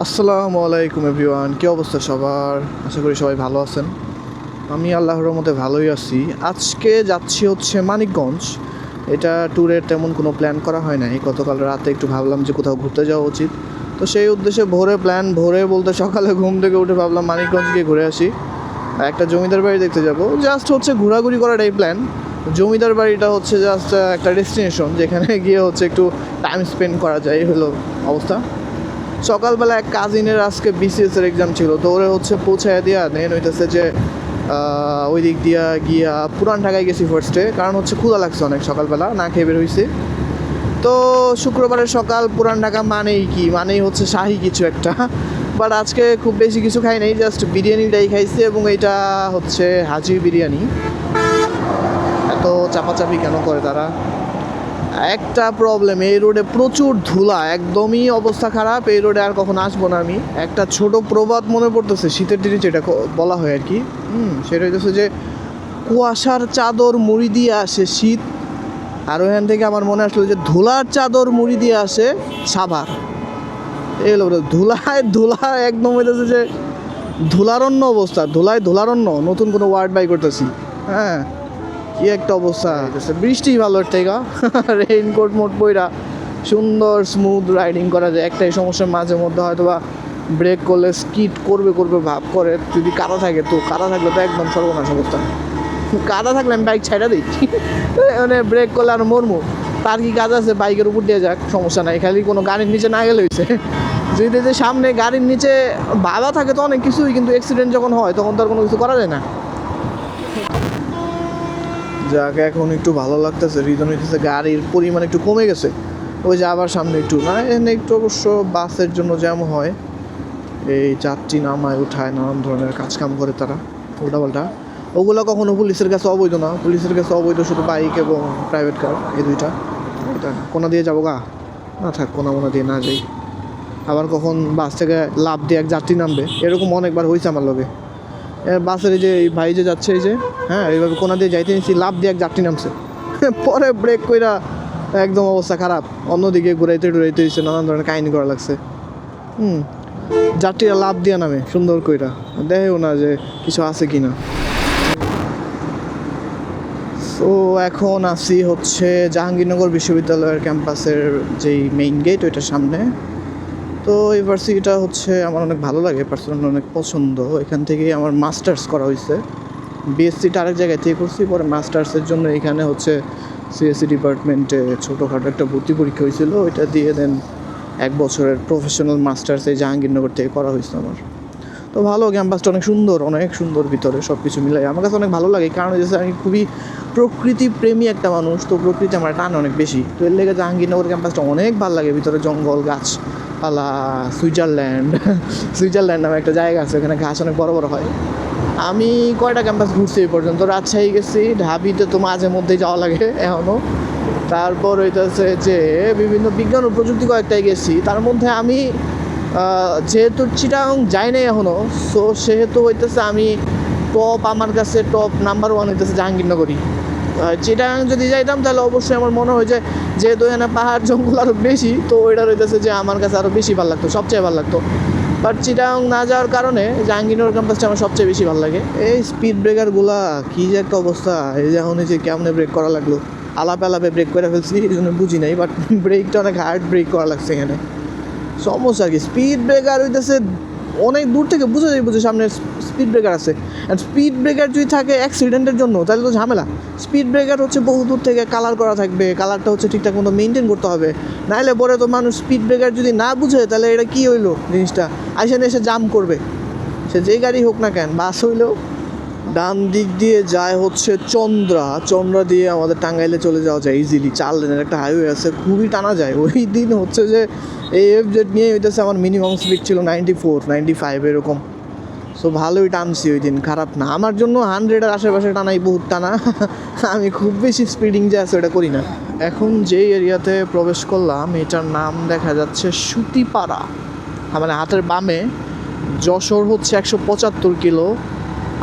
আসসালামু আলাইকুম এভরিওয়ান, কী অবস্থা সবার? আশা করি সবাই ভালো আছেন। আমি আল্লাহর রহমতে ভালোই আছি। আজকে যাচ্ছি হচ্ছে মানিকগঞ্জ। এটা ট্যুরের তেমন কোনো প্ল্যান করা হয় নাই। গতকাল রাতে একটু ভাবলাম যে কোথাও ঘুরতে যাওয়া উচিত, তো সেই উদ্দেশ্যে ভোরে বলতে সকালে ঘুম থেকে উঠে ভাবলাম মানিকগঞ্জ গিয়ে ঘুরে আসি। একটা জমিদার বাড়ি দেখতে যাব, জাস্ট হচ্ছে ঘোরাঘুরি করাটাই প্ল্যান। জমিদার বাড়িটা হচ্ছে জাস্ট একটা ডেস্টিনেশন, যেখানে গিয়ে হচ্ছে একটু টাইম স্পেন্ড করা যায়, এই হলো অবস্থা। সকালবেলা এক কাজিনের আজকে বিসিএসের এক্সাম ছিল, তো ওরে হচ্ছে পৌঁছায় দিয়া নেন হইতেছে যে ওই দিক দিয়া গিয়া পুরান ঢাকায় গেছি ফার্স্টে, কারণ হচ্ছে ক্ষুধা লাগছে অনেক, সকালবেলা না খেয়ে বের হয়েছি। তো শুক্রবারের সকাল পুরান ঢাকা মানেই হচ্ছে শাহী কিছু একটা। বাট আজকে খুব বেশি কিছু খাই নাই, জাস্ট বিরিয়ানিটাই খাইছি, এবং এইটা হচ্ছে হাজির বিরিয়ানি। এত চাপাচাপি কেন করে তারা? একটা প্রবলেম, এই রোডে প্রচুর ধুলা, একদমই অবস্থা খারাপ। এই রোডে আর কখন আসবো না আমি। একটা ছোট প্রবাদ মনে পড়তেছে, শীতের দিনে যেটা বলা হয় আর কি। সেটা হইতেছে যে কুয়াশার চাদর মুড়ি দিয়ে আসে শীত, আর ওখান থেকে আমার মনে আসলো যে ধুলার চাদর মুড়ি দিয়ে আসে সাভার। এই হলো ধুলা একদম হইতেছে যে ধুলারণ্য অবস্থা, ধুলারণ্য, নতুন কোনো ওয়ার্ড বাই করতেছি। হ্যাঁ, কি একটা অবস্থা। বৃষ্টি ভালো থেকে রেইনকোট মোট পইরা সুন্দর স্মুথ রাইডিং করা যায়। একটাই সমস্যার মাঝে মধ্যে হয়তো বা ব্রেক করলে স্কিড করবে ভাব করে, যদি কাদা থাকে, তো কাদা থাকলে তো একদম সর্বনাশ অবস্থা। কাদা থাকলে আমি বাইক ছাইড়া দিই, মানে ব্রেক করলে আর মরমু। তার কি কাজ আছে, বাইকের উপর দিয়ে যাক, সমস্যা নাই, খালি কোনো গাড়ির নিচে না গেলে হয়েছে। যদি সামনে গাড়ির নিচে বাধা থাকে তো অনেক কিছুই, কিন্তু অ্যাক্সিডেন্ট যখন হয় তখন তো আর কোনো কিছু করা যায় না। যাকে এখন একটু ভালো লাগতেছে, রিজন হইতেছে গাড়ির পরিমাণ একটু কমে গেছে। ওই যে আবার সামনে একটু না, এখানে একটু অবশ্য বাসের জন্য যেমন হয়, এই যাত্রী নামায় উঠায়, নানান ধরনের কাজকাম করে তারা উল্টাপাল্টা। ওগুলো কখনো পুলিশের কাছে অবৈধ না, পুলিশের কাছে অবৈধ শুধু বাইক এবং প্রাইভেট কার, এই দুইটা। এটা কোনা দিয়ে যাবো গা, না থাক, কোনা দিয়ে না যাই। আবার কখন বাস থেকে লাফ দিয়ে এক যাত্রী নামবে, এরকম অনেকবার হয়েছে আমার লগে। বাসের এই যে ভাই যে যাচ্ছে, এই যে হ্যাঁ, এইভাবে কোনা দিয়ে যাইতে নিচ্ছি, লাফ দিয়ে এক যাত্রী নামছে। পরে ব্রেক কইরা একদম অবস্থা খারাপ, অন্যদিকে ঘুরাইতে দিচ্ছে, নানান ধরনের কাহিনী করা লাগছে। যাত্রীরা লাফ দিয়ে নামে সুন্দর কইরা, দেখেও না যে কিছু আছে কি না। তো এখন আসি হচ্ছে জাহাঙ্গীরনগর বিশ্ববিদ্যালয়ের ক্যাম্পাসের যেই মেইন গেট, ওইটার সামনে। তো ইউনিভার্সিটিটা হচ্ছে আমার অনেক ভালো লাগে, পার্সোনালি অনেক পছন্দ। এখান থেকেই আমার মাস্টার্স করা হয়েছে। বিএসসিটা আরেক জায়গায় থেকে করছি, পরে মাস্টার্সের জন্য এখানে হচ্ছে সিএসসি ডিপার্টমেন্টে ছোটোখাটো একটা ভর্তি পরীক্ষা হয়েছিল, ওইটা দিয়ে দেন 1 বছরের প্রফেশনাল মাস্টার্স এই জাহাঙ্গীরনগর থেকে করা হয়েছে আমার। তো ভালো, ক্যাম্পাসটা অনেক সুন্দর, ভিতরে সব কিছু মিলাই আমার কাছে অনেক ভালো লাগে। কারণ হচ্ছে আমি খুবই প্রকৃতি প্রেমী একটা মানুষ, তো প্রকৃতি আমার টান অনেক বেশি। তো এর লেগে জাহাঙ্গীরনগর ক্যাম্পাসটা অনেক ভালো লাগে। ভিতরে জঙ্গল, গাছপালা, সুইজারল্যান্ড নামে একটা জায়গা আছে, ওখানে ঘাস অনেক বড় বড় হয়। আমি কয়টা ক্যাম্পাস ঘুরছি এই পর্যন্ত, রাজশাহী গেছি, ঢাবিতে তো মাঝে মধ্যেই যাওয়া লাগে এখনও। তারপর হইতেছে যে বিভিন্ন বিজ্ঞান ও প্রযুক্তি কয়েকটাই গেছি। তার মধ্যে আমি যেহেতু চিটাং যাই নাই এখনও, সো সেহেতু হইতেছে আমি আমার কাছে টপ নাম্বার 1 হইতেছে জাহাঙ্গীরনগরই। চিটাং যদি যাইতাম তাহলে অবশ্যই আমার মনে হয় যে যেহেতু এখানে পাহাড় জঙ্গল আরও বেশি, তো ওইটা হইতেছে যে আমার কাছে আরও বেশি ভালো লাগতো, সবচেয়ে ভালো লাগতো। বাট চিটাং না যাওয়ার কারণে জাহাঙ্গীরনগর ক্যাম্পাসটা আমার সবচেয়ে বেশি ভালো লাগে। এই স্পিড ব্রেকারগুলা কী যে একটা অবস্থা, এই যে এখন যে কেমনে ব্রেক করা লাগলো, আলাপে ব্রেক করে ফেলছি, এই জন্য বুঝি নাই। বাট ব্রেকটা অনেক হার্ড ব্রেক করা লাগছে এখানে, সমস্যা আর কি। স্পিড ব্রেকার হইতেছে অনেক দূর থেকে বুঝে যাই সামনে স্পিড ব্রেকার আছে। অ্যান্ড স্পিড ব্রেকার যদি থাকে অ্যাক্সিডেন্টের জন্য, তাহলে তো ঝামেলা। স্পিড ব্রেকার হচ্ছে বহু দূর থেকে কালার করা থাকবে, কালারটা হচ্ছে ঠিকঠাক মতো মেনটেন করতে হবে, নাহলে পরে তো মানুষ স্পিড ব্রেকার যদি না বুঝে, তাহলে এটা কী হইলো জিনিসটা, এসে জাম করবে, সে যেই গাড়ি হোক না কেন। বাস হইলেও ডান দিক দিয়ে যায় হচ্ছে চন্দ্রা দিয়ে আমাদের টাঙ্গাইলে চলে যাওয়া যায় ইজিলি। 4 লেনের একটা হাইওয়ে আছে, খুবই টানা যায়। ওই দিন হচ্ছে যে এই এফজেড নিয়ে হইতেছে আমার মিনিমাম স্পিড ছিল 94, 95 এরকম। সো ভালোই টানছি ওই দিন, খারাপ না। আমার জন্য 100-এর আশেপাশে টানাই বহুত টানা। আমি খুব বেশি স্পিডিং যে আছে ওটা করি না। এখন যেই এরিয়াতে প্রবেশ করলাম, এটার নাম দেখা যাচ্ছে সুতিপাড়া, মানে হাতের বামে। যশোর হচ্ছে 175 কিলো,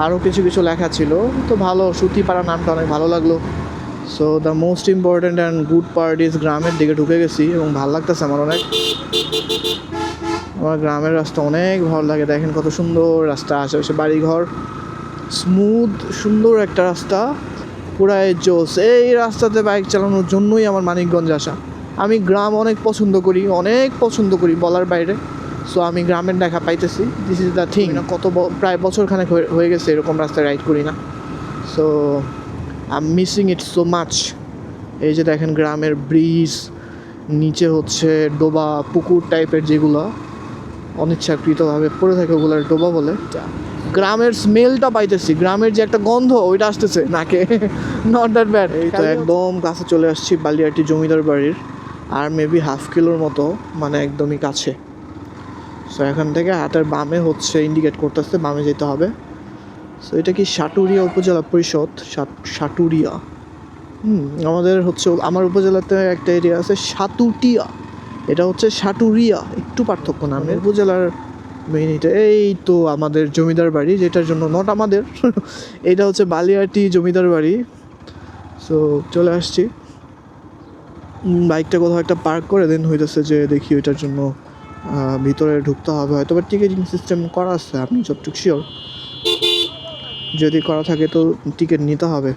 আরও কিছু লেখা ছিল। তো ভালো, সুতিপাড়া নামটা অনেক ভালো লাগলো। So the most important and good part is গ্রামের দিকে ঢুকে গেছি, এবং ভালো লাগতেছে আমার অনেক। আমার গ্রামের রাস্তা অনেক ভালো লাগে। দেখেন কত সুন্দর রাস্তা, আশেপাশে বাড়িঘর, স্মুথ সুন্দর একটা রাস্তা, পুরাই জোস। এই রাস্তাতে বাইক চালানোর জন্যই আমার মানিকগঞ্জ আসা। আমি গ্রাম অনেক পছন্দ করি বলার বাইরে। সো আমি গ্রামের দেখা পাইতেছি, দিস ইজ দ্য থিং। প্রায় বছরখানেক হয়ে গেছে এরকম রাস্তায় রাইড করি না। So I am missing it so much. এই যে দেখেন গ্রামের ব্রিজ, নিচে হচ্ছে ডোবা পুকুর টাইপের যেগুলো অনিচ্ছাকৃতভাবে পড়ে থাকে ওগুলোর ডোবা বলে। গ্রামের স্মেলটা পাইতেছি, গ্রামের যে একটা গন্ধ ওইটা আসতেছে নাকে, নট দ্যাট ব্যাড। এই তো একদম কাছে চলে আসছি বালিয়াটি জমিদার বাড়ির, আর মেবি হাফ কিলোর মতো, মানে একদমই কাছে। সো এখান থেকে হাতের বামে হচ্ছে ইন্ডিকেট করতেছে, বামে যেতে হবে। সো এটা কি সাটুরিয়া উপজেলা পরিষদ, সাটুরিয়া। আমাদের হচ্ছে আমার উপজেলাতে একটা এরিয়া আছে সাতুটিয়া, এটা হচ্ছে সাটুরিয়া, একটু পার্থক্য নামের। উপজেলার মেইন এটা। এই তো আমাদের জমিদার বাড়ি, যেটার জন্য নট আমাদের এটা হচ্ছে বালিয়াটি জমিদার বাড়ি। সো চলে আসছি, বাইকটা কোথাও একটা পার্ক করে দেন হইতেছে যে দেখি ওইটার জন্য ভিতরে ঢুকতে হবে। হয়তো বা টিকিটিং সিস্টেম করা আছে, আপনি যতটুকু শিওর, যদি করা থাকে তো টিকিট নিতে হবে।